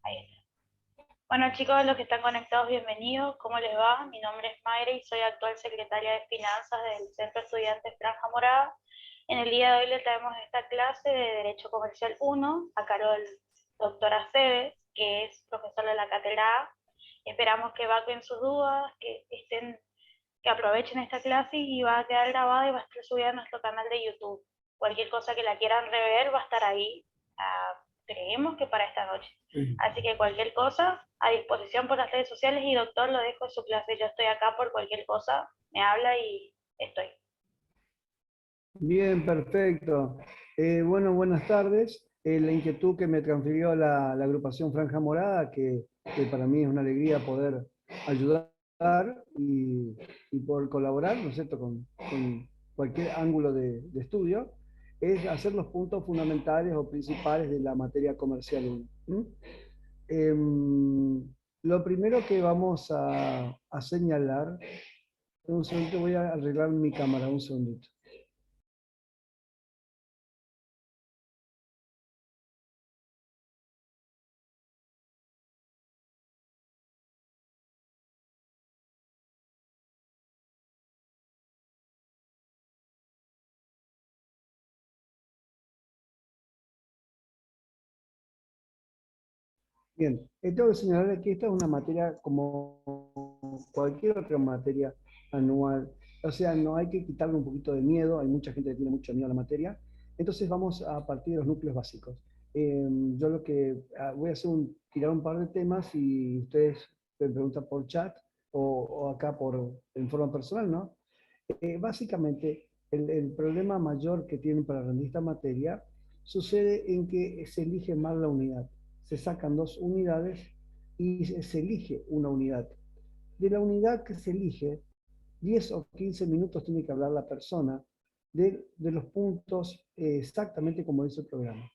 Ahí está. Bueno, chicos, los que están conectados, bienvenidos. ¿Cómo les va? Mi nombre es Mayra y soy actual secretaria de Finanzas del Centro de Estudiantes Franja Morada. En el día de hoy le traemos esta clase de Derecho Comercial 1 a cargo del doctor Aceves, que es profesor de la cátedra A. Esperamos que evacuen sus dudas, que aprovechen esta clase y va a quedar grabada y va a estar subida a nuestro canal de YouTube. Cualquier cosa que la quieran rever va a estar ahí, creemos que para esta noche. Así que cualquier cosa, a disposición por las redes sociales y doctor, lo dejo en su clase. Yo estoy acá por cualquier cosa, me habla y estoy. Bien, perfecto. Bueno, buenas tardes. La inquietud que me transfirió la agrupación Franja Morada, que para mí es una alegría poder ayudar y poder colaborar, ¿no es cierto?, con cualquier ángulo de estudio, es hacer los puntos fundamentales o principales de la materia comercial 1. Lo primero que vamos a señalar, un segundo, voy a arreglar mi cámara, un segundito. Bien, tengo que señalar que esta es una materia como cualquier otra materia anual. O sea, no hay que quitarle un poquito de miedo, hay mucha gente que tiene mucho miedo a la materia. Entonces vamos a partir de los núcleos básicos. Yo lo que voy a hacer tirar un par de temas y ustedes me preguntan por chat o acá en forma personal, ¿no? Básicamente, el problema mayor que tienen para rendir esta materia sucede en que se elige mal la unidad. Se sacan dos unidades y se elige una unidad. De la unidad que se elige, 10 o 15 minutos tiene que hablar la persona de los puntos exactamente como dice el programa.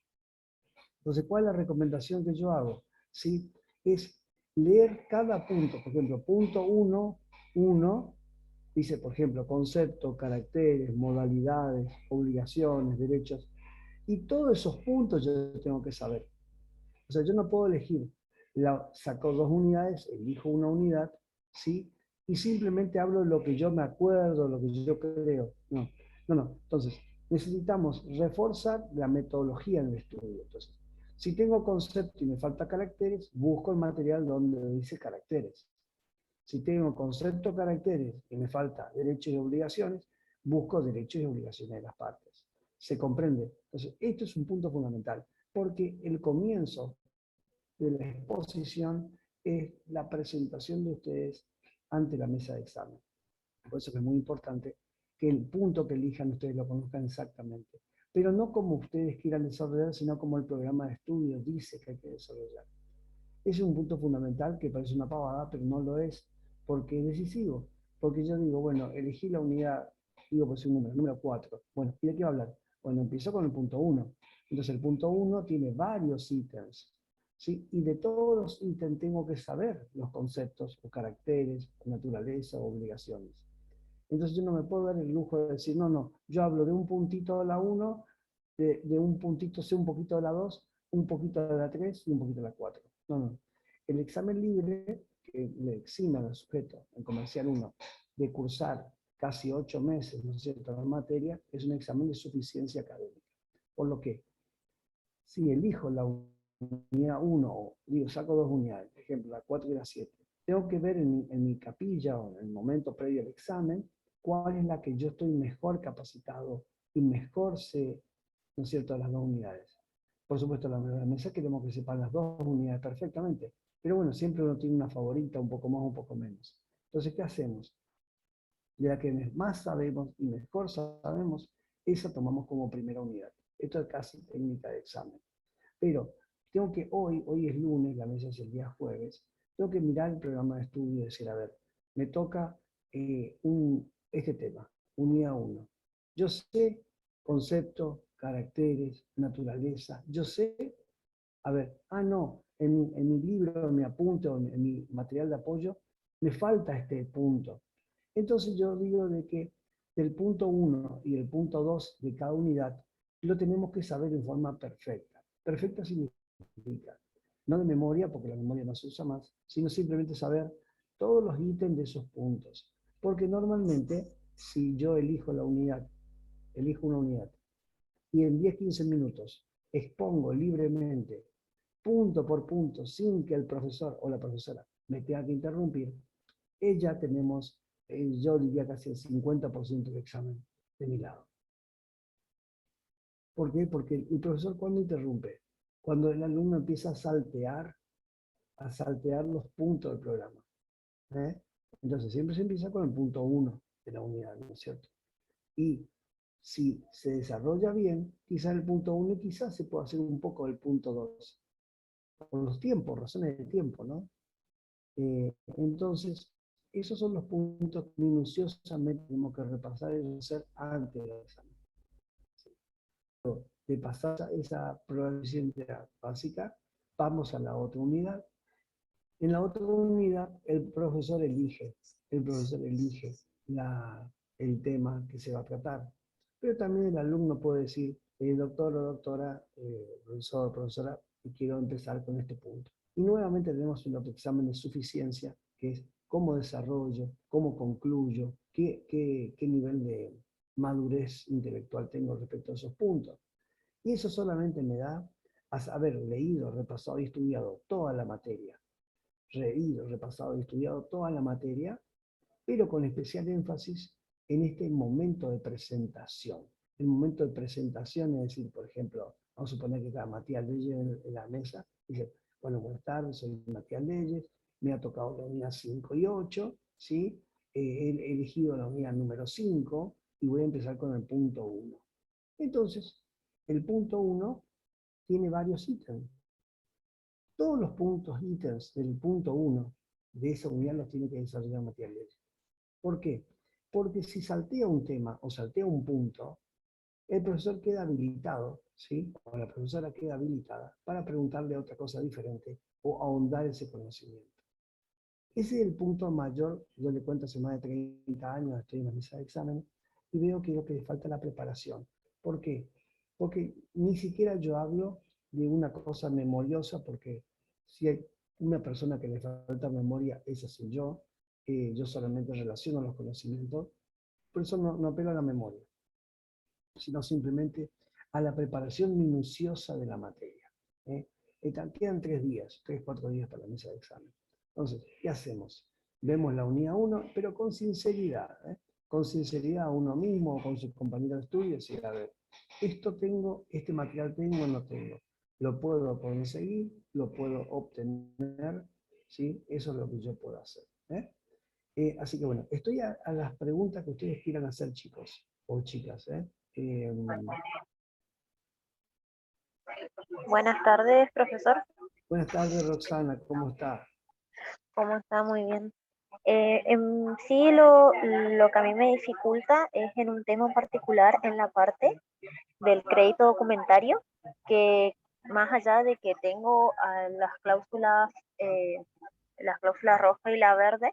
Entonces, ¿cuál es la recomendación que yo hago? ¿Sí? Es leer cada punto. Por ejemplo, punto 1, dice, por ejemplo, conceptos, caracteres, modalidades, obligaciones, derechos. Y todos esos puntos yo tengo que saber. O sea, yo no puedo elegir. Saco dos unidades, elijo una unidad, ¿sí? Y simplemente hablo de lo que yo me acuerdo, lo que yo creo. No, no, no. Entonces, necesitamos reforzar la metodología en el estudio. Entonces, si tengo concepto y me falta caracteres, busco el material donde dice caracteres. Si tengo concepto caracteres y me falta derechos y obligaciones, busco derechos y obligaciones de las partes. ¿Se comprende? Entonces, esto es un punto fundamental, porque el comienzo de la exposición es la presentación de ustedes ante la mesa de examen. Por eso es muy importante que el punto que elijan ustedes lo conozcan exactamente. Pero no como ustedes quieran desarrollar, sino como el programa de estudio dice que hay que desarrollar. Ese es un punto fundamental que parece una pavada, pero no lo es, porque es decisivo. Porque yo digo, bueno, elegí la unidad, digo pues un número 4. Bueno, ¿y de qué va a hablar? Bueno, empiezo con el punto 1. Entonces el punto 1 tiene varios ítems, ¿sí? Y de todos los ítems tengo que saber los conceptos o caracteres, naturaleza o obligaciones. Entonces yo no me puedo dar el lujo de decir, no, no, yo hablo de un puntito de la 1, de un puntito, sé un poquito de la 2, un poquito de la 3 y un poquito de la 4. No, no. El examen libre, que le exime al sujeto en Comercial 1 de cursar casi 8 meses, ¿no es cierto?, en materia, es un examen de suficiencia académica. Por lo que, si elijo la unidad 1, digo, saco dos unidades, por ejemplo, la 4 y la 7, tengo que ver en mi capilla o en el momento previo al examen cuál es la que yo estoy mejor capacitado y mejor sé, ¿no es cierto?, las dos unidades. Por supuesto, la mesa queremos que sepan las dos unidades perfectamente, pero bueno, siempre uno tiene una favorita, un poco más, un poco menos. Entonces, ¿qué hacemos? De la que más sabemos y mejor sabemos, esa tomamos como primera unidad. Esto es casi técnica de examen. Pero tengo que hoy es lunes, la mesa es el día jueves, tengo que mirar el programa de estudio y decir, a ver, me toca este tema, unidad 1. Yo sé conceptos, caracteres, naturaleza, yo sé, a ver, no, en mi libro, en mi apunte o en mi material de apoyo, me falta este punto. Entonces yo digo de que el punto 1 y el punto 2 de cada unidad lo tenemos que saber en forma perfecta. Perfecta significa no de memoria, porque la memoria no se usa más, sino simplemente saber todos los ítems de esos puntos. Porque normalmente, si yo elijo una unidad, y en 10-15 minutos expongo libremente, punto por punto, sin que el profesor o la profesora me tenga que interrumpir, ya tenemos, yo diría casi el 50% de examen de mi lado. ¿Por qué? Porque el profesor, ¿cuándo interrumpe? Cuando el alumno empieza a saltear los puntos del programa. ¿Eh? Entonces siempre se empieza con el punto 1 de la unidad, ¿no es cierto? Y si se desarrolla bien, quizás el punto 1 y quizás se pueda hacer un poco del punto 2. Por los tiempos, razones de tiempo, ¿no? Entonces, esos son los puntos que minuciosamente tenemos que repasar y hacer antes del examen. De pasar esa probabilidad básica, vamos a la otra unidad. En la otra unidad, el profesor elige el tema que se va a tratar. Pero también el alumno puede decir, doctor o doctora, profesor o profesora, quiero empezar con este punto. Y nuevamente tenemos un otro examen de suficiencia, que es cómo desarrollo, cómo concluyo, qué nivel de madurez intelectual tengo respecto a esos puntos. Y eso solamente me da a haber leído, repasado y estudiado toda la materia, repasado y estudiado toda la materia, pero con especial énfasis en este momento de presentación. El momento de presentación es decir, por ejemplo, vamos a suponer que está Matías Leyes en la mesa, y dice, bueno, buenas tardes, soy Matías Leyes, me ha tocado la unidad 5 y 8, ¿sí? He elegido la unidad número 5 y voy a empezar con el punto 1. Entonces, el punto 1 tiene varios ítems. Todos los puntos, ítems del punto 1 de esa unidad los tiene que desarrollar Matías Leyes. ¿Por qué? Porque si saltea un tema o saltea un punto, el profesor queda habilitado, ¿sí? O la profesora queda habilitada para preguntarle otra cosa diferente o ahondar ese conocimiento. Ese es el punto mayor. Yo le cuento hace más de 30 años, estoy en la mesa de examen, y veo que lo que le falta es la preparación. ¿Por qué? Porque ni siquiera yo hablo de una cosa memoriosa, porque si hay una persona que le falta memoria, esa soy yo. Yo solamente relaciono los conocimientos, por eso no apelo a la memoria, sino simplemente a la preparación minuciosa de la materia. ¿Eh? Quedan 4 días para la mesa de examen. Entonces, ¿qué hacemos? Vemos la unidad 1, pero con sinceridad, con sinceridad a uno mismo o con sus compañeros de estudio, decir, a ver, esto tengo, este material tengo o no tengo. Lo puedo conseguir, lo puedo obtener, ¿sí? Eso es lo que yo puedo hacer. Así que bueno, estoy a las preguntas que ustedes quieran hacer, chicos o chicas. Buenas tardes, profesor. Buenas tardes, Roxana, ¿cómo está? ¿Cómo está? Muy bien. En sí, lo que a mí me dificulta es en un tema en particular, en la parte del crédito documentario, que más allá de que tengo las cláusulas roja y la verde,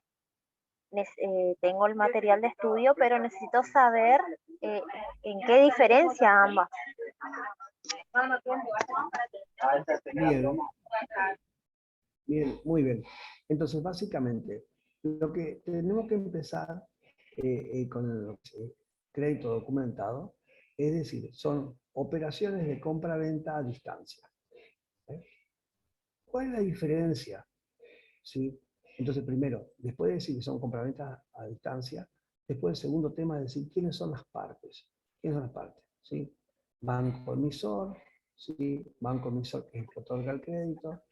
tengo el material de estudio, pero necesito saber en qué diferencia ambas. Bien, bien, muy bien. Entonces, básicamente, lo que tenemos que empezar con el crédito documentado, es decir, son operaciones de compra-venta a distancia. ¿Eh? ¿Cuál es la diferencia? ¿Sí? Entonces, primero, después de decir que son compraventas a distancia, después el segundo tema es decir quiénes son las partes. ¿Quiénes son las partes? ¿Sí? Banco emisor, ¿sí? Banco emisor que es el que otorga el crédito,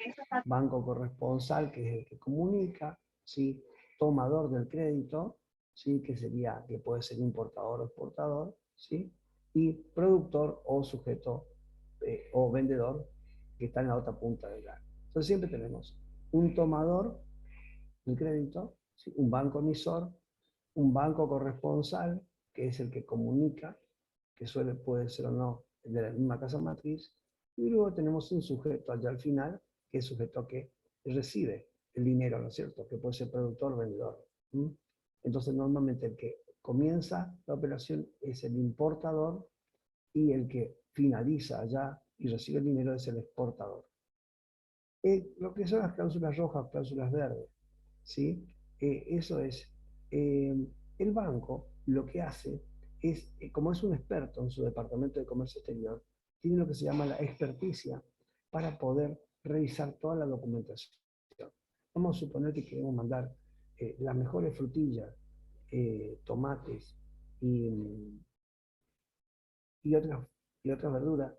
banco corresponsal que es el que comunica, ¿sí? Tomador del crédito, ¿sí? Que puede ser importador o exportador, ¿sí? Y productor o sujeto o vendedor que está en la otra punta del grano. Entonces siempre tenemos un tomador del crédito, ¿sí? Un banco emisor, un banco corresponsal, que es el que comunica, que puede ser o no de la misma casa matriz, y luego tenemos un sujeto allá al final, que es el sujeto que recibe el dinero, ¿no es cierto? Que puede ser productor o vendedor. Entonces normalmente el que comienza la operación es el importador y el que finaliza allá y recibe el dinero es el exportador. Lo que son las cláusulas rojas, cláusulas verdes, ¿sí? Eso es, eh, el banco lo que hace es, como es un experto en su departamento de comercio exterior, tiene lo que se llama la experticia para poder revisar toda la documentación. Vamos a suponer que queremos mandar las mejores frutillas, tomates y, y, otras, y otras verduras,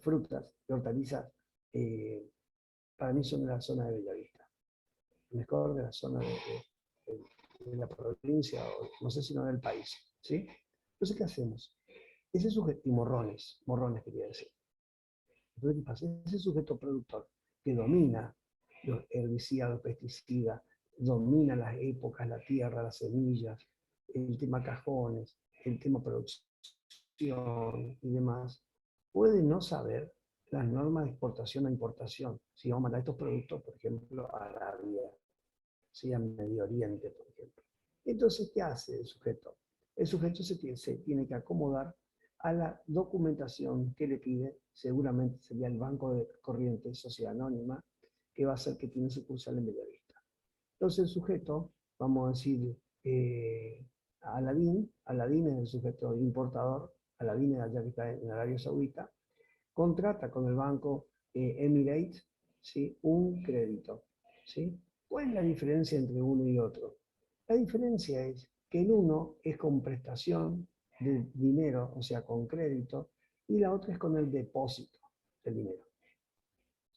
frutas y hortalizas, eh, para mí son de la zona de Bellavista, mejor de la zona de la provincia, o no sé si no del país, ¿sí? Entonces, ¿qué hacemos? Ese sujeto, y morrones quería decir. Entonces, ¿qué pasa? Ese sujeto productor que domina los herbicidas, los pesticidas, domina las épocas, la tierra, las semillas, el tema cajones, el tema producción y demás, puede no saber las normas de exportación e importación. Si vamos a mandar estos productos, por ejemplo, a Arabia, ¿sí? A Medio Oriente, por ejemplo. Entonces, ¿qué hace el sujeto? El sujeto se tiene que acomodar a la documentación que le pide, seguramente sería el Banco de Corrientes, Sociedad Anónima, que va a ser que tiene sucursal en Bellavista. Entonces el sujeto, vamos a decir, Aladín es el sujeto importador, Aladín es allá que está en Arabia Saudita, contrata con el banco Emirates, ¿sí? Un crédito, ¿sí? ¿Cuál es la diferencia entre uno y otro? La diferencia es que el uno es con prestación de dinero, o sea, con crédito, y la otra es con el depósito del dinero,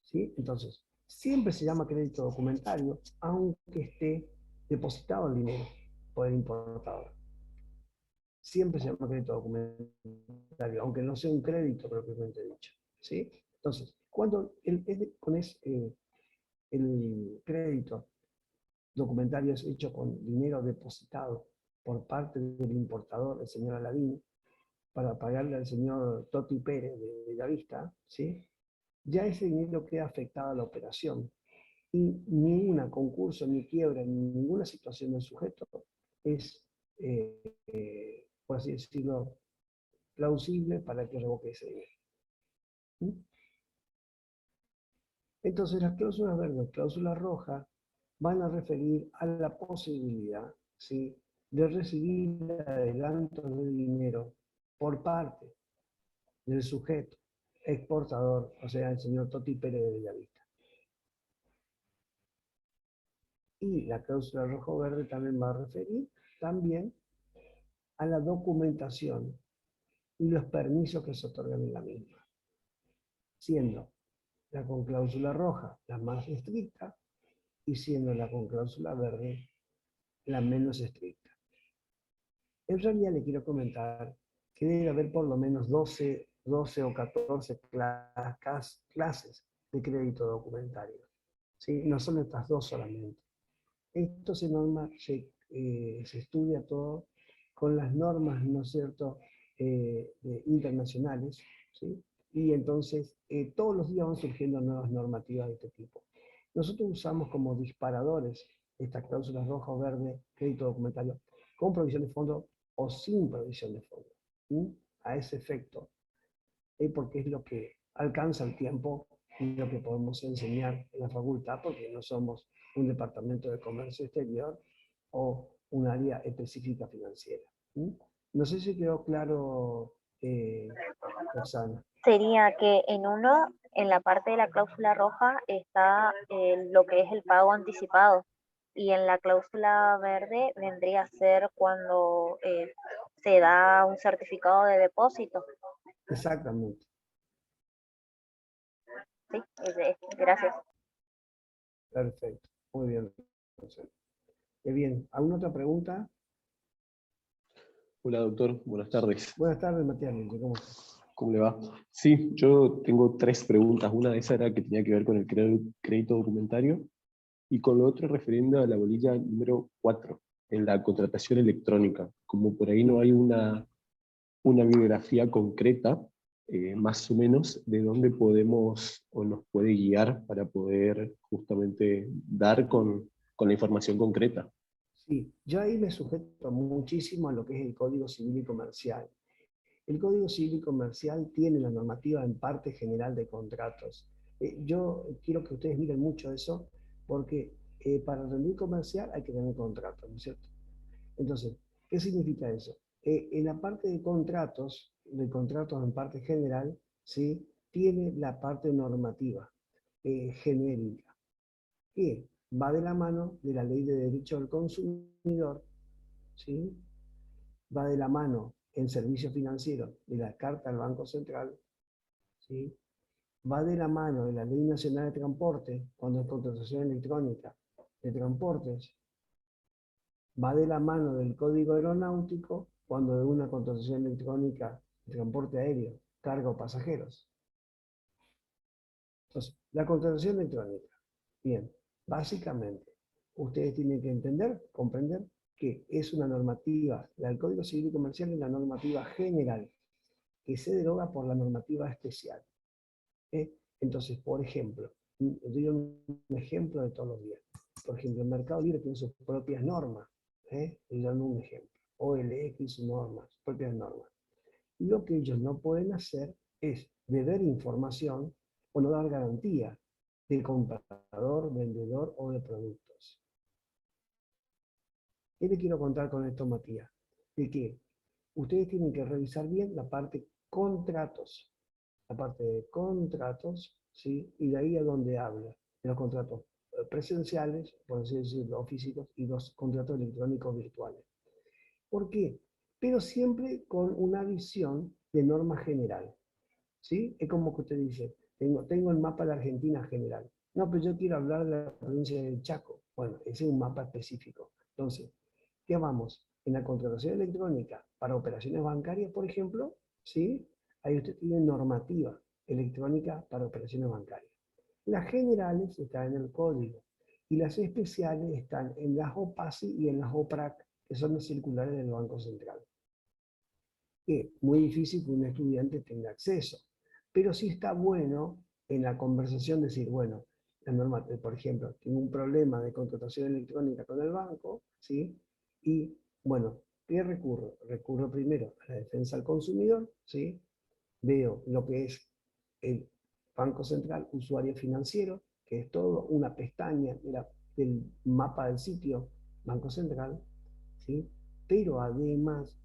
¿sí? Entonces, siempre se llama crédito documentario, aunque esté depositado el dinero por el importador. Siempre se llama crédito documentario, aunque no sea un crédito propiamente dicho, ¿sí? Entonces, cuando el crédito documentario es hecho con dinero depositado por parte del importador, el señor Aladín, para pagarle al señor Toti Pérez de Bellavista, ¿sí? Ya ese dinero queda afectado a la operación y ninguna concurso, ni quiebra, ni ninguna situación del sujeto es, por así decirlo, plausible para que revoque ese dinero. ¿Mm? Entonces las cláusulas verdes, cláusulas rojas, van a referir a la posibilidad, ¿sí? De recibir adelantos de dinero por parte del sujeto exportador, o sea, el señor Toti Pérez de Bellavista. Y la cláusula rojo-verde también va a referir también a la documentación y los permisos que se otorgan en la misma, siendo la con cláusula roja la más estricta y siendo la con cláusula verde la menos estricta. En realidad le quiero comentar que debe haber por lo menos 12 o 14 clases de crédito documentario, ¿sí? No son estas dos solamente. Esto se estudia todo con las normas, ¿no es cierto?, internacionales, ¿sí? Y entonces todos los días van surgiendo nuevas normativas de este tipo. Nosotros usamos como disparadores estas cláusulas roja o verde, crédito documentario, con provisión de fondo o sin provisión de fondo, ¿sí? A ese efecto, porque es lo que alcanza el tiempo y lo que podemos enseñar en la facultad, porque no somos un departamento de comercio exterior o un área específica financiera. ¿Sí? No sé si quedó claro, Roxana. Sería que en uno, en la parte de la cláusula roja, está lo que es el pago anticipado. Y en la cláusula verde vendría a ser cuando se da un certificado de depósito. Exactamente. Sí, gracias. Perfecto. Muy bien. Bien, ¿alguna otra pregunta? Hola doctor, buenas tardes. Buenas tardes, Matías. ¿Cómo estás? ¿Cómo le va? Sí, yo tengo 3 preguntas. Una de esas era que tenía que ver con el crédito documentario y con lo otro refiriendo a la bolilla número 4, en la contratación electrónica. Como por ahí no hay una bibliografía concreta, más o menos, de dónde podemos o nos puede guiar para poder justamente dar con la información concreta. Sí, yo ahí me sujeto muchísimo a lo que es el Código Civil y Comercial. El Código Civil y Comercial tiene la normativa en parte general de contratos, Yo quiero que ustedes miren mucho eso, porque para rendir comercial hay que tener contrato, ¿no es cierto? Entonces, ¿qué significa eso? En la parte de contratos en parte general, ¿sí? Tiene la parte normativa, genérica, que va de la mano de la Ley de Derecho del Consumidor, ¿sí? Va de la mano en servicios financieros de la Carta del Banco Central, ¿sí? Va de la mano de la Ley Nacional de Transporte, cuando es contratación electrónica de transportes, va de la mano del Código Aeronáutico, cuando es una contratación electrónica de transporte aéreo, carga o pasajeros. Entonces, la contratación electrónica. Bien, básicamente, ustedes tienen que entender, comprender, que es una normativa, la del Código Civil y Comercial es la normativa general, que se deroga por la normativa especial. Entonces, por ejemplo, doy un ejemplo de todos los días. Por ejemplo, el Mercado Libre tiene sus propias normas. Les dando un ejemplo. OLX, sus normas, propias normas. Lo que ellos no pueden hacer es deber información o no dar garantía de comprador, vendedor o de productos. ¿Qué le quiero contar con esto, Matías? De que ustedes tienen que revisar bien la parte contratos. La parte de contratos, ¿sí? Y de ahí a donde habla de los contratos presenciales, por así decirlo, o físicos, y los contratos electrónicos virtuales. ¿Por qué? Pero siempre con una visión de norma general, ¿sí? Es como que usted dice, tengo el mapa de Argentina general. No, pero yo quiero hablar de la provincia del Chaco. Bueno, ese es un mapa específico. Entonces, ¿qué vamos? En la contratación electrónica para operaciones bancarias, por ejemplo, ¿sí? Ahí usted tiene normativa electrónica para operaciones bancarias. Las generales están en el código y las especiales están en las OPASI y en las OPRAC, que son las circulares del Banco Central. Es muy difícil que un estudiante tenga acceso, pero sí está bueno en la conversación decir, bueno, la norma, por ejemplo, tengo un problema de contratación electrónica con el banco, ¿sí? Y, bueno, ¿qué recurro? Recurro primero a la defensa del consumidor, ¿sí? Veo lo que es el Banco Central, usuario financiero, que es todo una pestaña del mapa del sitio Banco Central, ¿sí? Pero además,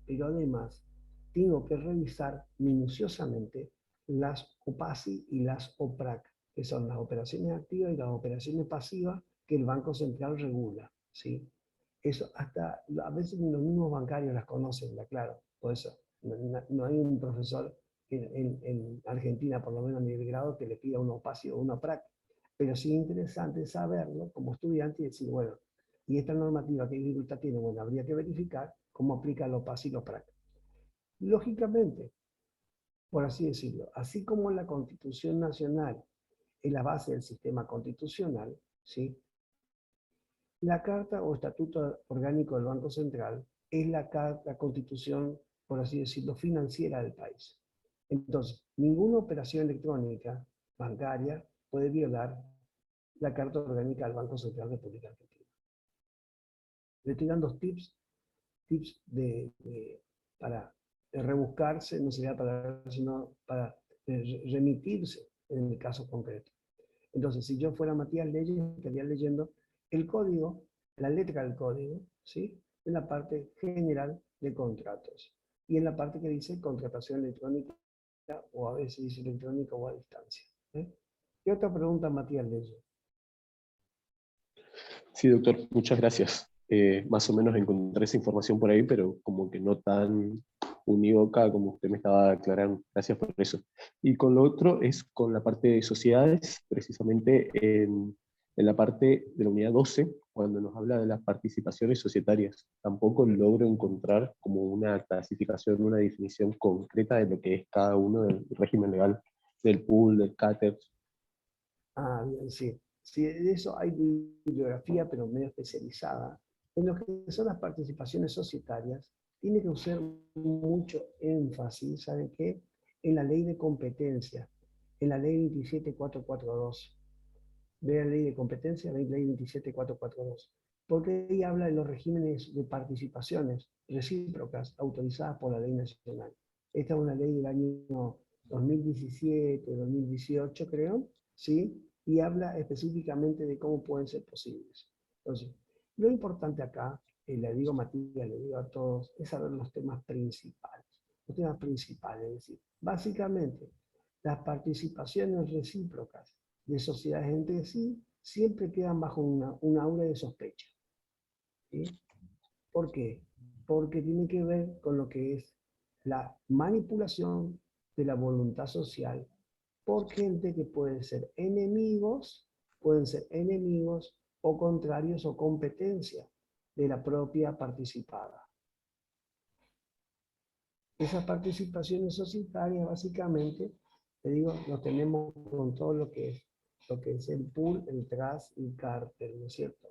tengo que revisar minuciosamente las OPASI y las OPRAC, que son las operaciones activas y las operaciones pasivas que el Banco Central regula, ¿sí? Eso hasta a veces los mismos bancarios las conocen, claro, por eso no hay un profesor en Argentina, por lo menos a nivel grado, que le pida una OPASI o una OPRAC, pero sí es interesante saberlo como estudiante y decir, bueno, y esta normativa, ¿qué dificultad tiene? Bueno, habría que verificar cómo aplica los PAS y los PRAC. Lógicamente, por así decirlo, así como la Constitución Nacional es la base del sistema constitucional, ¿sí? La Carta o Estatuto Orgánico del Banco Central es la constitución, por así decirlo, financiera del país. Entonces, ninguna operación electrónica bancaria puede violar la Carta Orgánica del Banco Central de la República Argentina. Le estoy dando tips para rebuscarse, no sería para, sino para remitirse en el caso concreto. Entonces, si yo fuera Matías Leyes, estaría leyendo el código, la letra del código, ¿sí? En la parte general de contratos. Y en la parte que dice contratación electrónica, o a veces dice electrónica o a distancia. ¿Qué otra pregunta, Matías Leyes? Sí, doctor, muchas gracias. Más o menos encontré esa información por ahí, pero como que no tan unívoca como usted me estaba aclarando. Gracias por eso. Y con lo otro es con la parte de sociedades, precisamente en la parte de la unidad 12, cuando nos habla de las participaciones societarias. Tampoco logro encontrar como una clasificación, una definición concreta de lo que es cada uno del régimen legal, del pool, del cáter. Ah, bien, sí. Sí, de eso hay bibliografía, pero medio especializada. En lo que son las participaciones societarias, tiene que usar mucho énfasis, ¿saben qué? En la ley de competencia, en la ley 27442. Ve la ley de competencia, ley 27442. Porque ahí habla de los regímenes de participaciones recíprocas autorizadas por la ley nacional. Esta es una ley del año 2017, 2018, creo, ¿sí? Y habla específicamente de cómo pueden ser posibles. Entonces, lo importante acá, le digo a Matías, le digo a todos, es saber los temas principales. Los temas principales, es decir, básicamente, las participaciones recíprocas de sociedades entre sí siempre quedan bajo una aura de sospecha. ¿Sí? ¿Por qué? Porque tiene que ver con lo que es la manipulación de la voluntad social por gente que pueden ser enemigos o contrarios o competencia de la propia participada. Esas participaciones societarias básicamente, te digo, lo tenemos con todo lo que es el pool, el trust y el cártel, ¿no es cierto?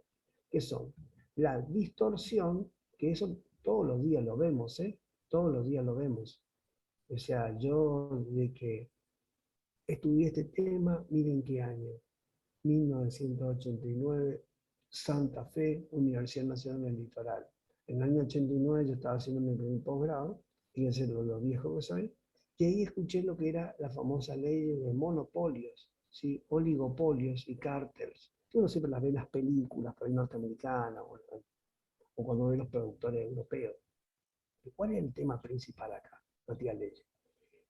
¿Qué son? La distorsión, que eso todos los días lo vemos, ¿eh? Todos los días lo vemos. O sea, yo de que estudié este tema, miren qué año, 1989, Santa Fe, Universidad Nacional del Litoral. En el año 89 yo estaba haciendo mi primer posgrado, fíjense lo viejo que soy, y ahí escuché lo que era la famosa ley de monopolios, ¿sí? Oligopolios y cárteles. Uno siempre las ve en las películas, por ahí norteamericanas, o cuando ve los productores europeos. ¿Cuál es el tema principal acá, Matías Leyes?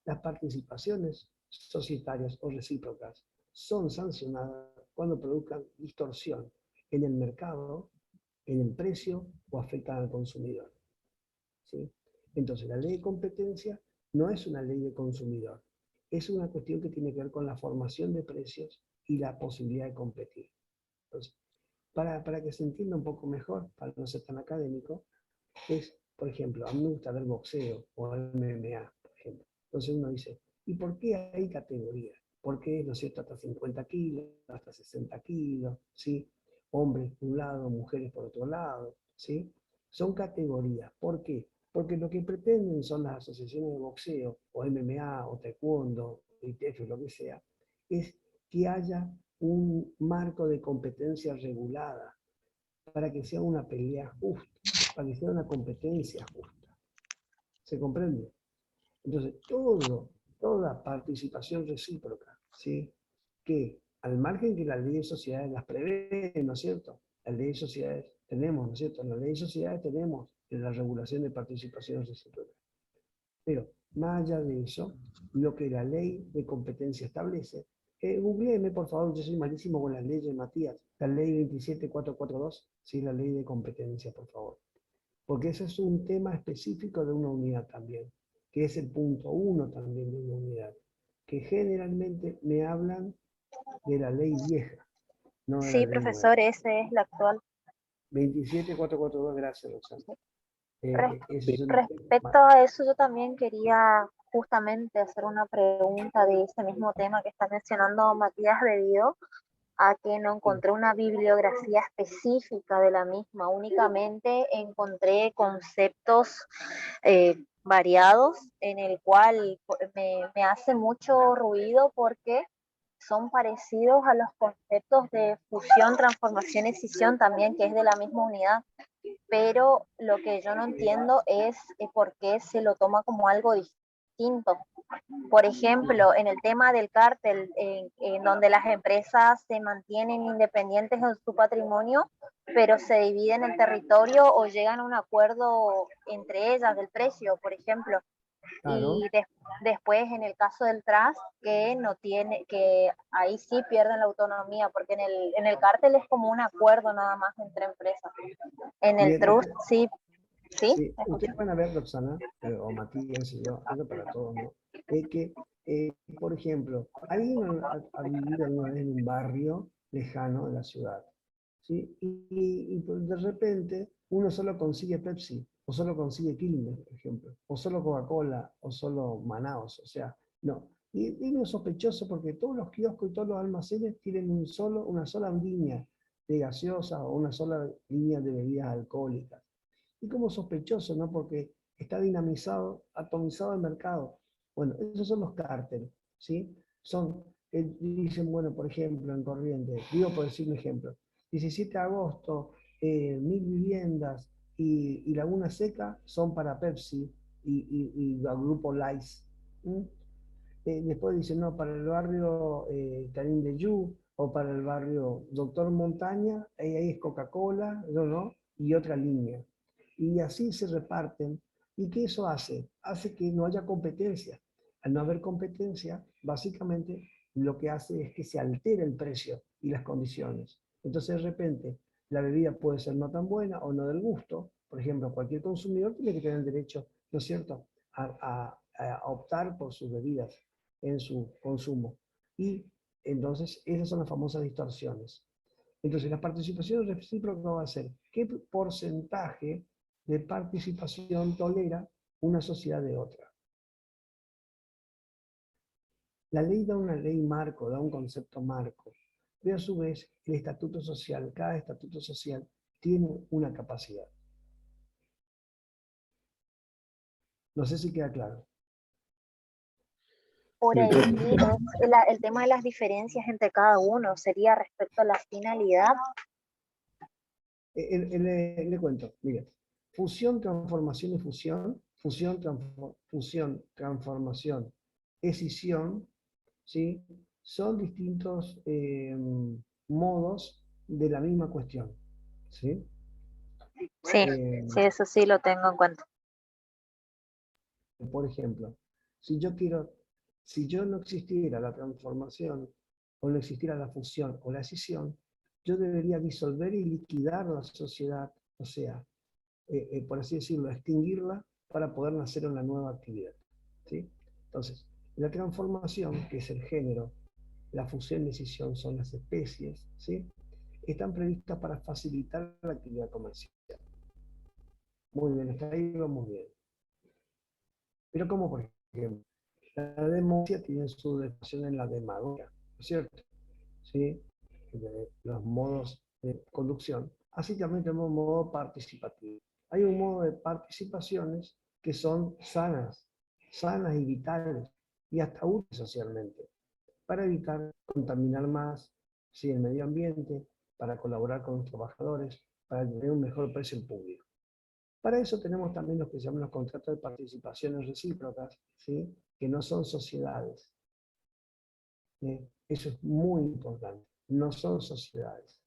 Las participaciones societarias o recíprocas son sancionadas cuando produzcan distorsión en el mercado, en el precio o afectan al consumidor. ¿Sí? Entonces, la ley de competencia no es una ley de consumidor, es una cuestión que tiene que ver con la formación de precios y la posibilidad de competir. Entonces, para que se entienda un poco mejor, para no ser tan académico, es, por ejemplo, a mí me gusta ver boxeo o MMA, por ejemplo. Entonces uno dice, ¿y por qué hay categorías? ¿Por qué, no es cierto, hasta 50 kilos, hasta 60 kilos, ¿sí? Hombres por un lado, mujeres por otro lado, ¿sí? Son categorías. ¿Por qué? Porque lo que pretenden son las asociaciones de boxeo, o MMA, o taekwondo, ITF, lo que sea, es que haya un marco de competencia regulada para que sea una pelea justa, para que sea una competencia justa. ¿Se comprende? Entonces, toda participación recíproca, ¿sí? Que al margen que la ley de sociedades las prevé, ¿no es cierto? La ley de sociedades tenemos, ¿no es cierto? En la ley de sociedades tenemos la regulación de participación recíproca. Pero, más allá de eso, lo que la ley de competencia establece, googleeme, por favor, yo soy malísimo con las leyes, Matías, la ley 27442, sí, la ley de competencia, por favor. Porque ese es un tema específico de una unidad también, que es el punto 1 también de una unidad, que generalmente me hablan de la ley vieja, no de la Sí, ley nueva. profesor, ese es la actual. 27442, gracias, Roxana. Ese es un tema. Respecto a eso, yo también quería justamente hacer una pregunta de ese mismo tema que está mencionando Matías, debido a que no encontré una bibliografía específica de la misma, únicamente encontré conceptos variados, en el cual me hace mucho ruido porque son parecidos a los conceptos de fusión, transformación y escisión también, que es de la misma unidad, pero lo que yo no entiendo es por qué se lo toma como algo distinto. Por ejemplo, en el tema del cártel, en donde las empresas se mantienen independientes en su patrimonio, pero se dividen el territorio o llegan a un acuerdo entre ellas del precio, por ejemplo. Claro. Y después en el caso del trust, que no tiene, que ahí sí pierden la autonomía, porque en el cártel es como un acuerdo nada más entre empresas. En el Bien, trust sí, sí, sí, escucho. ustedes van a ver, Roxana, o Matías y yo, hablo para todos, ¿no? Que, por ejemplo, ¿alguien ha vivido alguna vez en un barrio lejano de la ciudad? ¿Sí? Y pues, de repente uno solo consigue Pepsi, o solo consigue Quilmes, por ejemplo, o solo Coca-Cola, o solo Manaos, o sea, no. Y es sospechoso porque todos los kioscos y todos los almacenes tienen una sola línea de gaseosa o una sola línea de bebidas alcohólicas. Y como sospechoso, ¿no? Porque está dinamizado, atomizado el mercado. Bueno, esos son los cárteles, ¿sí? Son, dicen, bueno, por ejemplo, en Corrientes, digo por decir un ejemplo, 17 de agosto, 1000 viviendas y Laguna Seca son para Pepsi y el grupo Lice. Después dicen, no, para el barrio Tarín de Yu o para el barrio Doctor Montaña, ahí es Coca-Cola, no, y otra línea. Y así se reparten. ¿Y qué eso hace? Hace que no haya competencia. Al no haber competencia, básicamente lo que hace es que se altera el precio y las condiciones. Entonces, de repente, la bebida puede ser no tan buena o no del gusto. Por ejemplo, cualquier consumidor tiene que tener derecho, ¿no es cierto?, a optar por sus bebidas en su consumo. Y entonces, esas son las famosas distorsiones. Entonces, la participación recíproca va a ser qué porcentaje de participación tolera una sociedad de otra. La ley da una ley marco, da un concepto marco, pero a su vez el estatuto social, cada estatuto social tiene una capacidad. No sé si queda claro. Por ahí el tema de las diferencias entre cada uno sería respecto a la finalidad. Le cuento, mire, fusión, transformación y fusión, fusión, transformación, escisión, ¿sí? Son distintos modos de la misma cuestión, ¿sí? Sí, sí, eso sí lo tengo en cuenta. Por ejemplo, si yo no existiera la transformación, o no existiera la fusión o la escisión, yo debería disolver y liquidar la sociedad, o sea, por así decirlo, extinguirla para poder nacer una nueva actividad, ¿sí? Entonces, la transformación, que es el género, la fusión y escisión son las especies, ¿sí? Están previstas para facilitar la actividad comercial. Muy bien, hasta ahí vamos bien. Pero como por ejemplo, la democracia tiene su definición en la demagogia, ¿no es cierto? ¿Sí? Los modos de conducción. Así también tenemos un modo participativo. Hay un modo de participaciones que son sanas y vitales, y hasta útiles socialmente, para evitar contaminar más, ¿sí?, el medio ambiente, para colaborar con los trabajadores, para tener un mejor precio en público. Para eso tenemos también los que se llaman los contratos de participaciones recíprocas, ¿sí?, que no son sociedades. Eso es muy importante, no son sociedades.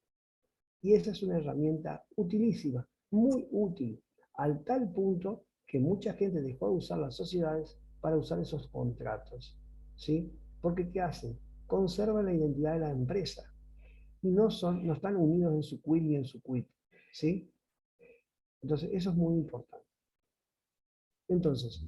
Y esa es una herramienta utilísima, muy útil, al tal punto que mucha gente dejó de usar las sociedades para usar esos contratos, ¿sí? Porque ¿qué hacen? Conservan la identidad de la empresa y no están unidos en su quit ni en su quit, ¿sí? Entonces, eso es muy importante. Entonces,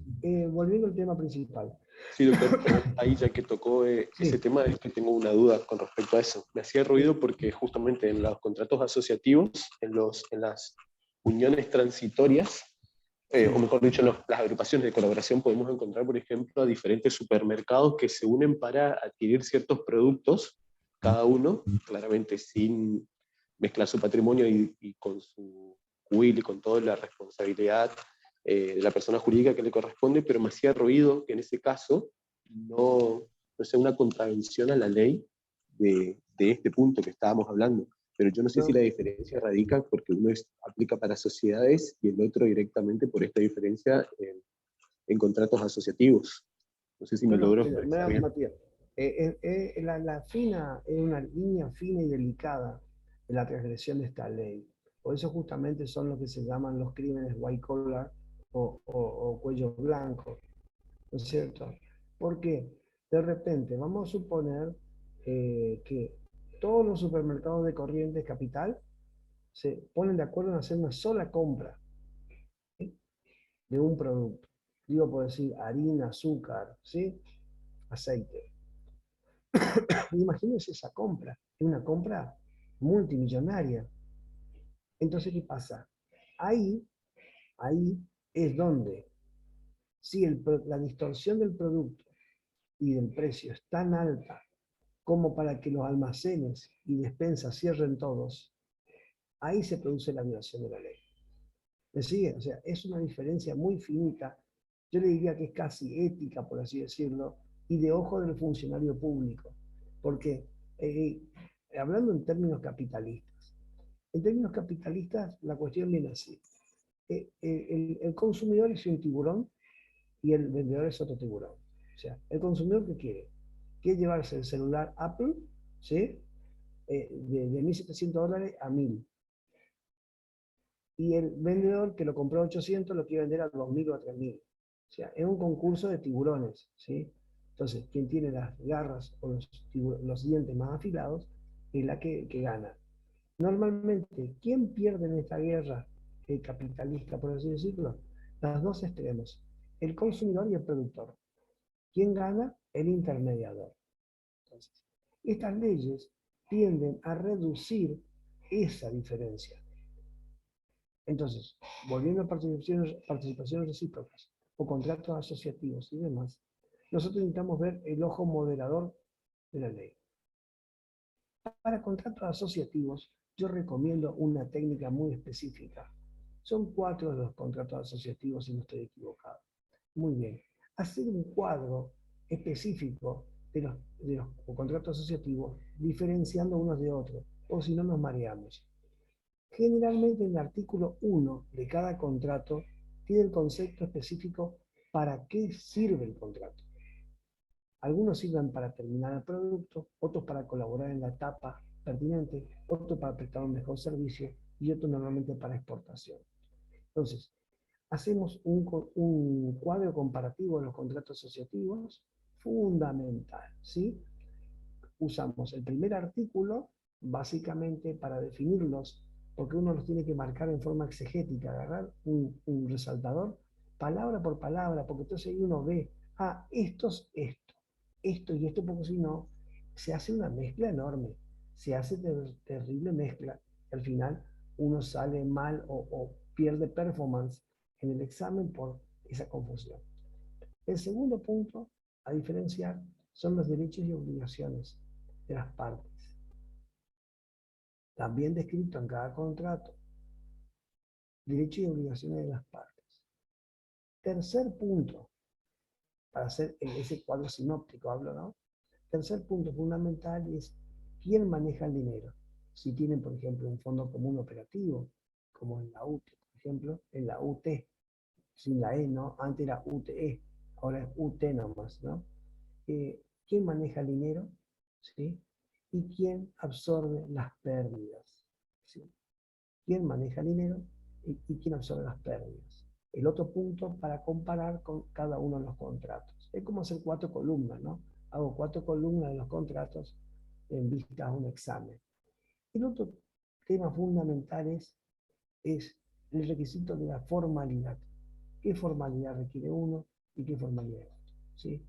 volviendo al tema principal. Sí, doctor, ahí ya que tocó ese tema, es que tengo una duda con respecto a eso. Me hacía ruido porque justamente en los contratos asociativos, en las uniones transitorias, o mejor dicho, en las agrupaciones de colaboración, podemos encontrar, por ejemplo, a diferentes supermercados que se unen para adquirir ciertos productos, cada uno, claramente sin mezclar su patrimonio y con su will y con toda la responsabilidad de la persona jurídica que le corresponde, pero me hacía ruido que en ese caso no sea una contravención a la ley de este punto que estábamos hablando. Pero yo no sé si la diferencia radica porque uno aplica para sociedades y el otro directamente por esta diferencia en contratos asociativos. No sé si me logro expresar bien. Matías, es una línea fina y delicada de la transgresión de esta ley. Por eso justamente son lo que se llaman los crímenes white collar o cuello blanco, ¿no es cierto? Porque de repente vamos a suponer que todos los supermercados de Corrientes Capital se ponen de acuerdo en hacer una sola compra, ¿sí?, de un producto. Digo, por decir, harina, azúcar, ¿sí?, aceite. Imagínense esa compra, es una compra multimillonaria. Entonces, ¿qué pasa? Ahí es donde, si la distorsión del producto y del precio es tan alta como para que los almacenes y despensas cierren todos, ahí se produce la violación de la ley. ¿Me sigue? O sea, es una diferencia muy finita, yo le diría que es casi ética, por así decirlo, y de ojo del funcionario público. Porque, hablando en términos capitalistas, la cuestión viene así. El consumidor es un tiburón y el vendedor es otro tiburón. O sea, el consumidor que quiere, quiere llevarse el celular Apple, ¿sí? De $1.700 a 1.000. Y el vendedor que lo compró a 800 lo quiere vender a 2.000 o a 3.000. O sea, es un concurso de tiburones, ¿sí? Entonces, quien tiene las garras o los dientes más afilados es la que gana. Normalmente, ¿quién pierde en esta guerra capitalista, por así decirlo? Los dos extremos, el consumidor y el productor. ¿Quién gana? El intermediador. Entonces, estas leyes tienden a reducir esa diferencia. Entonces, volviendo a participaciones recíprocas o contratos asociativos y demás, nosotros necesitamos ver el ojo moderador de la ley. Para contratos asociativos, yo recomiendo una técnica muy específica. Son 4 de los contratos asociativos, si no estoy equivocado. Muy bien. Hacer un cuadro específico de los contratos asociativos, diferenciando unos de otros, o si no nos mareamos. Generalmente en el artículo 1 de cada contrato tiene el concepto específico para qué sirve el contrato. Algunos sirven para terminar el producto, otros para colaborar en la etapa pertinente, otros para prestar un mejor servicio y otros normalmente para exportación. Entonces, hacemos un cuadro comparativo de los contratos asociativos fundamental, ¿sí? Usamos el primer artículo básicamente para definirlos, porque uno los tiene que marcar en forma exegética, agarrar un resaltador, palabra por palabra, porque entonces ahí uno ve, esto es esto y esto, porque si no, se hace una mezcla enorme, se hace terrible mezcla, y al final uno sale mal o pierde performance en el examen por esa confusión. El segundo punto a diferenciar son los derechos y obligaciones de las partes, también descrito en cada contrato, derechos y obligaciones de las partes. Tercer punto, para hacer ese cuadro sinóptico hablo, ¿no? Tercer punto fundamental es quién maneja el dinero. Si tienen, por ejemplo, un fondo común operativo, como en la UTE, por ejemplo, en la UT, sin la E, ¿no? Antes era UTE, ahora es UT nomás, ¿no? ¿Quién maneja el dinero? ¿Sí? Y quién absorbe las pérdidas. ¿Sí? ¿Quién maneja el dinero y quién absorbe las pérdidas? El otro punto para comparar con cada uno de los contratos. Es como hacer 4 columnas, ¿no? Hago 4 columnas de los contratos en vista a un examen. El otro tema fundamental es el requisito de la formalidad. ¿Qué formalidad requiere uno y qué formalidad otro? ¿Sí?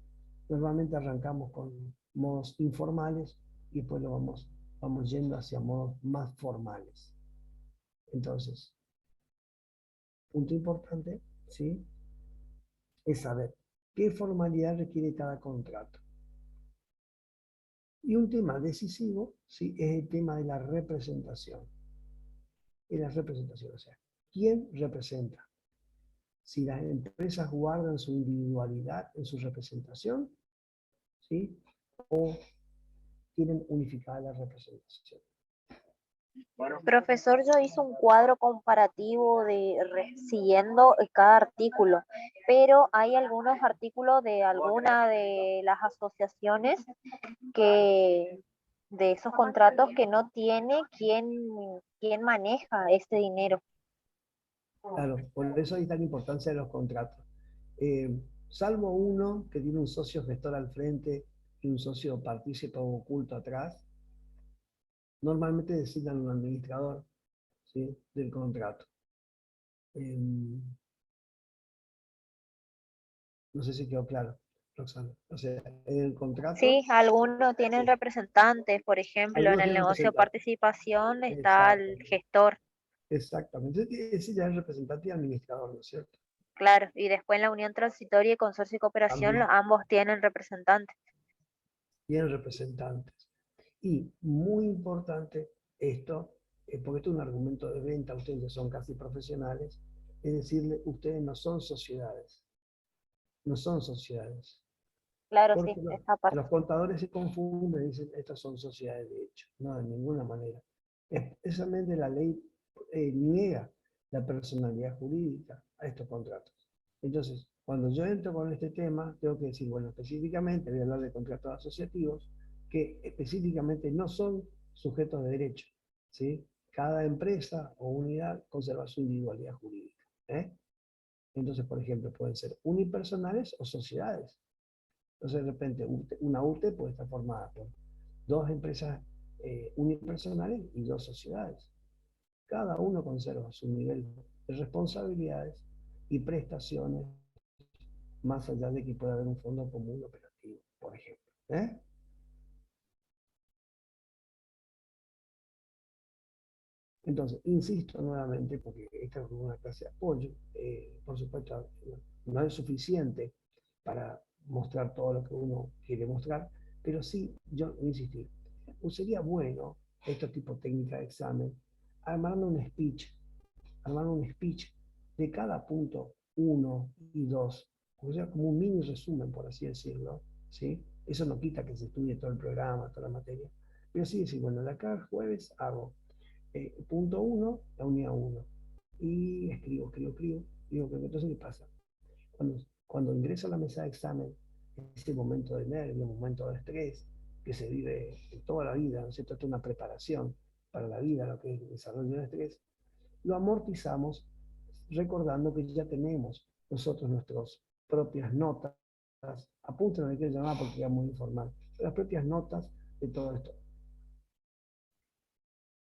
Normalmente arrancamos con modos informales y después vamos yendo hacia modos más formales. Entonces, punto importante, ¿sí? Es saber qué formalidad requiere cada contrato. Y un tema decisivo, ¿sí? Es el tema de la representación. Y la representación, o sea, ¿quién representa? Si las empresas guardan su individualidad en su representación, ¿sí? O tienen unificada la representación. Profesor, yo hice un cuadro comparativo siguiendo cada artículo, pero hay algunos artículos de alguna de las asociaciones que de esos contratos que no tiene quién maneja ese dinero. Claro, por eso hay tan importancia de los contratos. Salvo uno que tiene un socio gestor al frente y un socio partícipe o oculto atrás, normalmente designan un administrador, ¿sí? Del contrato. No sé si quedó claro, Roxana. O sea, en el contrato... Sí, algunos tienen Sí, representantes, por ejemplo, en algunos el tienen negocio de representantes. participación está el Exactamente. gestor, Exactamente. Ese ya es representante y administrador, ¿no es cierto? claro, y después en la unión transitoria y consorcio y cooperación También ambos tienen representantes. tienen representantes. Y muy importante esto, porque esto es un argumento de venta, ustedes ya son casi profesionales, es decirle, ustedes no son sociedades, no son sociedades. Claro, sí, Porque esa parte. los contadores se confunden y dicen, estas son sociedades de hecho. No, de ninguna manera. Precisamente la ley niega la personalidad jurídica a estos contratos. Entonces, Cuando yo entro con este tema, tengo que decir, bueno, específicamente voy a hablar de contratos asociativos que específicamente no son sujetos de derecho, ¿sí? Cada empresa o unidad conserva su individualidad jurídica, ¿eh? Entonces, por ejemplo, pueden ser unipersonales o sociedades. Entonces, de repente, una UTE puede estar formada por dos empresas unipersonales y dos sociedades. Cada uno conserva su nivel de responsabilidades y prestaciones, más allá de que pueda haber un fondo común operativo, por ejemplo, ¿eh? Entonces, insisto nuevamente, porque esta es una clase de apoyo, por supuesto, no es suficiente para mostrar todo lo que uno quiere mostrar, pero sí, yo insistí, sería bueno, este tipo de técnica de examen, armando un speech de cada punto 1 y 2, o sea, como un mini resumen, por así decirlo, ¿sí? Eso no quita que se estudie todo el programa, toda la materia, pero sí decir, bueno, de acá al jueves hago punto 1, la unidad 1. Y escribo. Digo, entonces, ¿qué pasa? Cuando ingreso a la mesa de examen, ese momento de nervio, momento de estrés, que se vive toda la vida, ¿no es cierto? Esto es una preparación para la vida, lo que es el desarrollo del estrés, lo amortizamos recordando que ya tenemos nosotros nuestras propias notas, apunten a lo que quiero llamar porque ya muy informal, las propias notas de todo esto.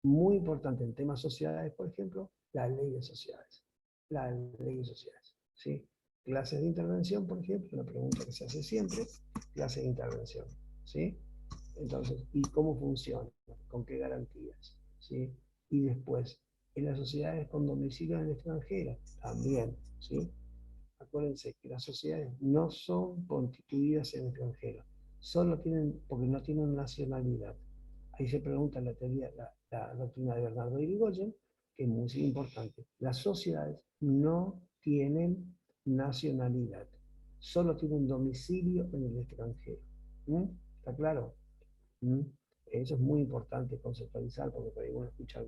Muy importante en temas sociedades, por ejemplo, la ley de sociedades. La ley de sociedades, ¿sí? Clases de intervención, por ejemplo, una pregunta que se hace siempre, clases de intervención, ¿sí? Entonces, ¿y cómo funciona? ¿Con qué garantías? ¿Sí? Y después, en las sociedades con domicilio en el extranjero, también, ¿sí? Acuérdense que las sociedades no son constituidas en el extranjero, solo tienen, porque no tienen nacionalidad. Ahí se pregunta la teoría, la doctrina de Bernardo de Irigoyen, que es muy importante. Las sociedades no tienen nacionalidad, solo tienen domicilio en el extranjero. ¿Mm? ¿Está claro? ¿Mm? Eso es muy importante conceptualizar, porque por ahí uno escucha a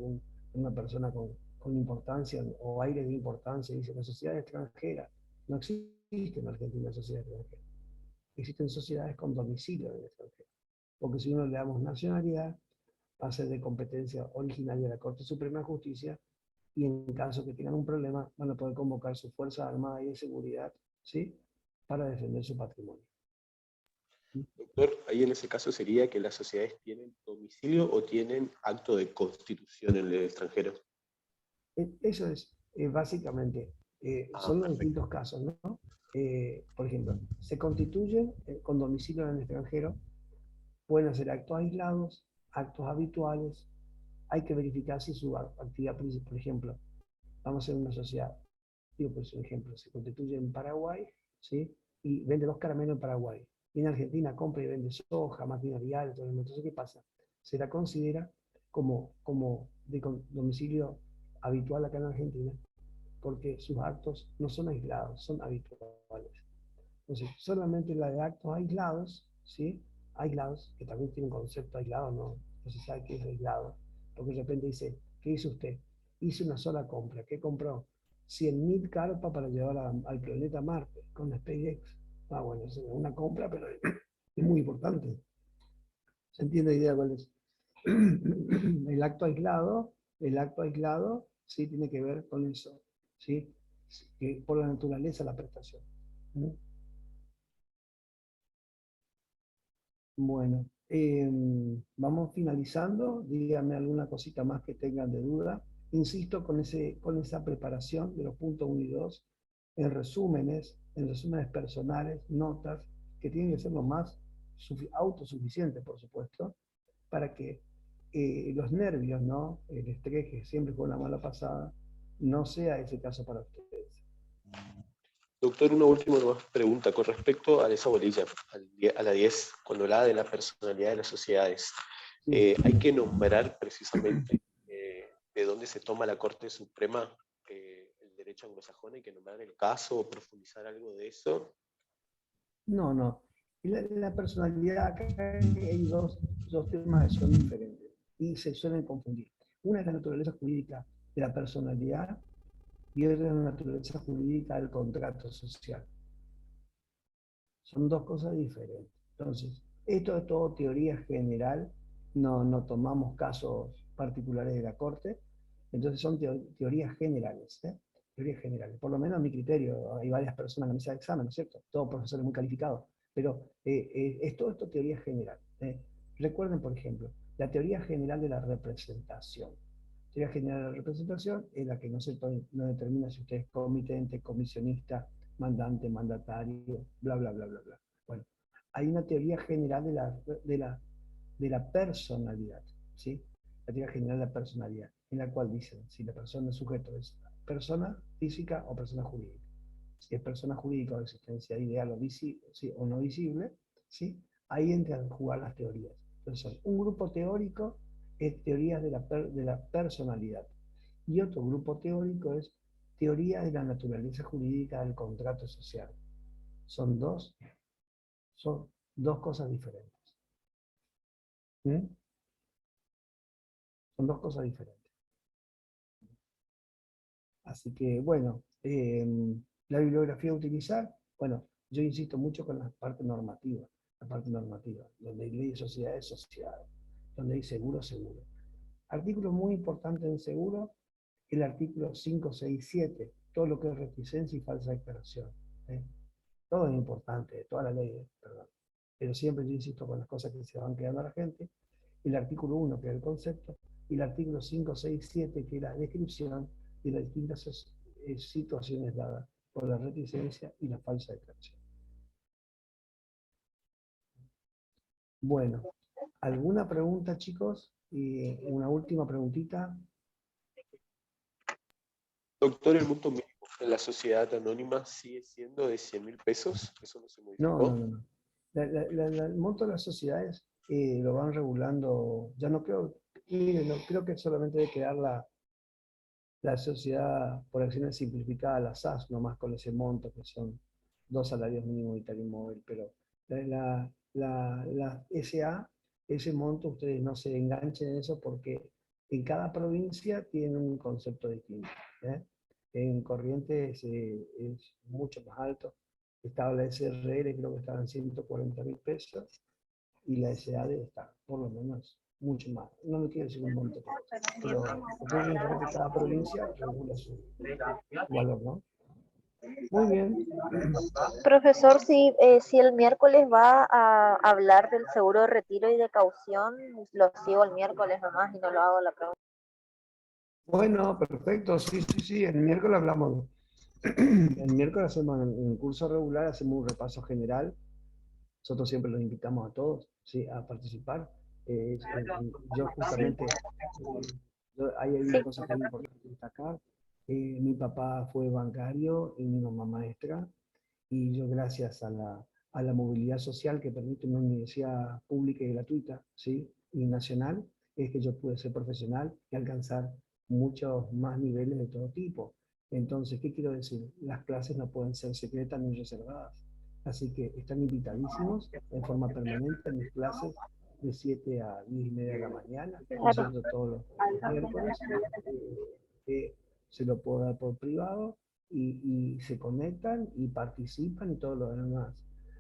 una persona con importancia o aire de importancia y dice, la sociedad extranjera. No existe en Argentina sociedad extranjera. Existen sociedades con domicilio en el extranjero. Porque si uno le damos nacionalidad, va a ser de competencia originaria de la Corte Suprema de Justicia y en caso que tengan un problema van a poder convocar sus Fuerzas Armadas y de Seguridad, ¿sí? Para defender su patrimonio. Doctor, ahí en ese caso sería que las sociedades tienen domicilio o tienen acto de constitución en el extranjero. Eso es básicamente, son los distintos casos, ¿no? Por ejemplo, se constituyen con domicilio en el extranjero, pueden hacer actos aislados, actos habituales, hay que verificar si su actividad principal, por ejemplo, vamos a ser una sociedad, digo pues un ejemplo, se constituye en Paraguay, ¿sí? Y vende 2 caramelos en Paraguay. Y en Argentina compra y vende soja, máquinas viales, todo eso. Entonces, ¿qué pasa? Se la considera como de domicilio habitual acá en Argentina, porque sus actos no son aislados, son habituales. Entonces, solamente la de actos aislados, ¿sí? Aislados, que también tiene un concepto aislado, no se sabe qué es aislado, porque de repente dice, ¿qué hizo usted? Hice una sola compra. ¿Qué compró? 100.000 carpas para llevar al planeta Marte con SpaceX. Ah, bueno, es una compra, pero es muy importante. ¿Se entiende la idea cuál es? El acto aislado, sí, tiene que ver con eso, ¿sí? Que por la naturaleza la prestación. ¿Mm? Bueno, vamos finalizando. Díganme alguna cosita más que tengan de duda. Insisto con esa preparación de los puntos 1 y 2 en resúmenes personales, notas, que tienen que ser lo más autosuficientes, por supuesto, para que los nervios, ¿no? El estrés que siempre fue una mala pasada, no sea ese caso para ustedes. Doctor, una última pregunta con respecto a esa bolilla, a la 10, cuando hablaba de la personalidad de las sociedades. Sí. Hay que nombrar precisamente de dónde se toma la Corte Suprema el derecho anglosajón, hay que nombrar el caso o profundizar algo de eso. No. La personalidad, acá hay dos temas que son diferentes y se suelen confundir. Una es la naturaleza jurídica de la personalidad y otra es la naturaleza jurídica del contrato social. Son dos cosas diferentes. Entonces, esto es todo teoría general, no tomamos casos particulares de la Corte, entonces son teorías generales, ¿eh? Teorías generales. Por lo menos a mi criterio, hay varias personas en la mesa de examen, ¿no es cierto? Todos profesores muy calificados, pero es todo esto teoría general. Recuerden, por ejemplo, la teoría general de la representación. La teoría general de la representación es la que no determina si usted es comitente, comisionista, mandante, mandatario, bla, bla, bla, bla, bla. Bueno, hay una teoría general de la personalidad, ¿sí? La teoría general de la personalidad, en la cual dicen si la persona, el sujeto es persona física o persona jurídica. Si es persona jurídica o de existencia ideal o, sí, o no visible, ¿sí? Ahí entran a jugar las teorías. Entonces, un grupo teórico es teorías de la personalidad. Y otro grupo teórico es teoría de la naturaleza jurídica del contrato social. Son dos cosas diferentes. ¿Mm? Son dos cosas diferentes. Así que, bueno, la bibliografía a utilizar, bueno, yo insisto mucho con la parte normativa, donde hay leyes, sociedades, sociedades, donde hay seguro, seguro. Artículo muy importante en seguro, el artículo 567, todo lo que es reticencia y falsa declaración. ¿Eh? Todo es importante, toda la ley, perdón. Pero siempre yo insisto con las cosas que se van quedando a la gente. El artículo 1, que es el concepto, y el artículo 5, 6, 7, que es la descripción de las distintas situaciones dadas por la reticencia y la falsa declaración. Bueno, ¿alguna pregunta, chicos? Y una última preguntita. Doctor, ¿el monto mínimo de la sociedad anónima sigue siendo de 100.000 pesos? ¿Eso no se No, modificó? no, no, no. El monto de las sociedades lo van regulando, ya no creo, no, creo que solamente debe quedar la sociedad por acciones simplificadas, la SAS, nomás con ese monto que son 2 salarios mínimos vital y móvil, pero la SA, ese monto, ustedes no se enganchen en eso porque en cada provincia tiene un concepto distinto. ¿Eh? En Corrientes es mucho más alto. Estaba la SRL, creo que estaban 140.000 pesos, y la SA debe estar, por lo menos, mucho más. No me quiero decir un monto, pero ustedes tienen que ver que cada provincia regula su valor, ¿no? Muy bien. Profesor, si el miércoles va a hablar del seguro de retiro y de caución, lo sigo el miércoles nomás y no lo hago la pregunta. Bueno, perfecto. Sí, sí, sí. El miércoles hablamos. El miércoles hacemos en el curso regular, hacemos un repaso general. Nosotros siempre los invitamos a todos, ¿sí?, a participar. Yo justamente, hay una Sí, cosa que es importante destacar. Mi papá fue bancario y mi mamá maestra. Y yo, gracias a la movilidad social que permite una universidad pública y gratuita, ¿sí?, y nacional, es que yo pude ser profesional y alcanzar muchos más niveles de todo tipo. Entonces, ¿qué quiero decir? Las clases no pueden ser secretas ni reservadas. Así que están invitadísimos en forma permanente a mis clases de 7 a 10 y media de la mañana, ¿no es claro. cierto?, todos los miércoles. Se lo puedo dar por privado y se conectan y participan y todo lo demás.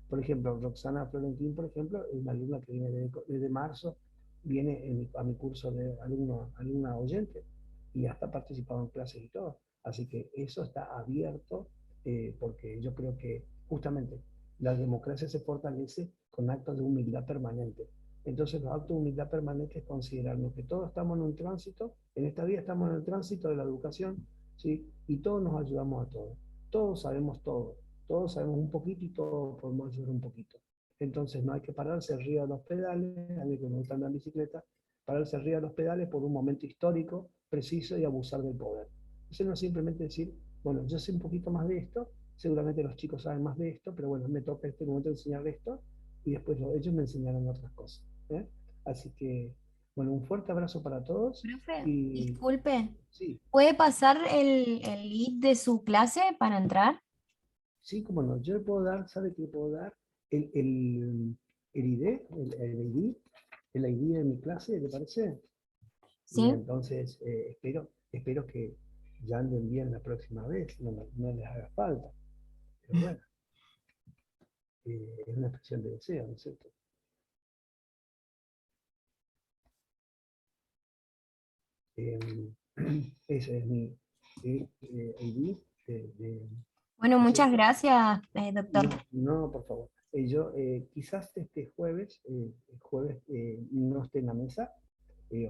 Por ejemplo, Roxana Florentín, por ejemplo, es una alumna que viene desde marzo, viene a mi curso de alumna oyente y hasta participado en clases y todo. Así que eso está abierto, porque yo creo que justamente la democracia se fortalece con actos de humildad permanente. Entonces los actos de humildad permanente es considerarnos que todos estamos en un tránsito, en esta vida estamos en el tránsito de la educación, ¿sí? Y todos nos ayudamos a todos. Todos sabemos todo. Todos sabemos un poquito y todos podemos ayudar un poquito. Entonces no hay que pararse arriba de los pedales, a mí que me gusta andar en bicicleta, pararse arriba de los pedales por un momento histórico, preciso, y abusar del poder. Eso no es simplemente decir, bueno, yo sé un poquito más de esto, seguramente los chicos saben más de esto, pero bueno, me toca en este momento enseñar esto, y después ellos me enseñarán otras cosas. ¿Eh? Así que, bueno, un fuerte abrazo para todos. Profe, Y disculpe, sí, ¿puede pasar el link de su clase para entrar? sí, como no, yo le puedo dar, ¿sabe qué le puedo dar? El ID, el ID de mi clase, ¿le parece? Y ¿Sí? entonces espero que ya anden bien la próxima vez, no les haga falta. Pero bueno. es una expresión de deseo, ¿no es cierto? Ese es mi ID Bueno, ¿no es muchas cierto? gracias, doctor. No, por favor. Yo quizás este jueves no esté en la mesa,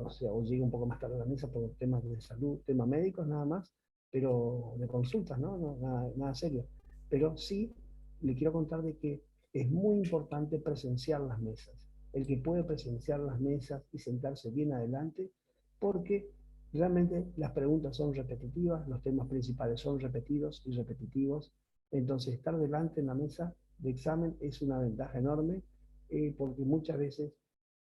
o sea, o llegue un poco más tarde a la mesa por temas de salud, temas médicos nada más, pero de consultas, ¿no? Nada serio. Pero sí le quiero contar de que es muy importante presenciar las mesas. El que puede presenciar las mesas y sentarse bien adelante, porque realmente las preguntas son repetitivas, los temas principales son repetidos y repetitivos. Entonces, estar delante en la mesa de examen es una ventaja enorme, porque muchas veces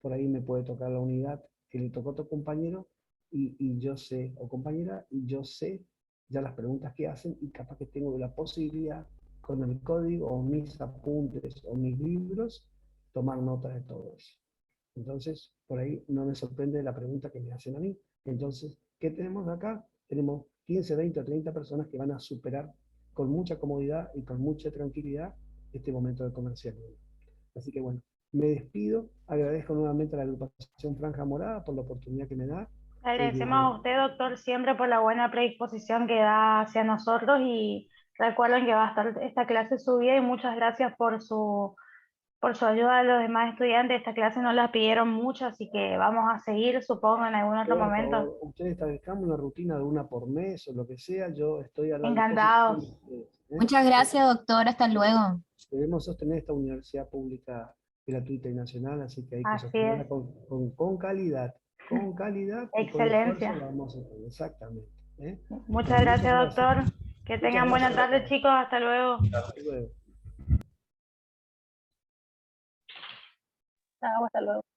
por ahí me puede tocar la unidad que le tocó a otro compañero y yo sé, o compañera, y yo sé ya las preguntas que hacen y capaz que tengo la posibilidad con el código o mis apuntes o mis libros tomar nota de todo eso. Entonces, por ahí no me sorprende la pregunta que me hacen a mí. Entonces, ¿qué tenemos acá? Tenemos 15, 20 o 30 personas que van a superar con mucha comodidad y con mucha tranquilidad este momento de comercial. Así que bueno, me despido, agradezco nuevamente a la agrupación Franja Morada por la oportunidad que me da. Le agradecemos a usted, doctor, siempre por la buena predisposición que da hacia nosotros y recuerden que va a estar esta clase subida y muchas gracias por su ayuda a los demás estudiantes. Esta clase nos la pidieron mucho, así que vamos a seguir, supongo, en algún otro Por momento. favor, ustedes establezcamos una rutina de una por mes o lo que sea, yo estoy a la disposición de Encantados. ustedes. Muchas gracias, doctor. Hasta luego. Debemos sostener esta universidad pública gratuita y nacional, así que hay que Así es. sostenerla con calidad. Con calidad y con Excelencia. esfuerzo la vamos a hacer. Exactamente. ¿Eh? Muchas Bueno, gracias, doctor. Que Muchas tengan buena gracias. tarde, chicos. Hasta luego. Hasta luego. Chao, hasta luego.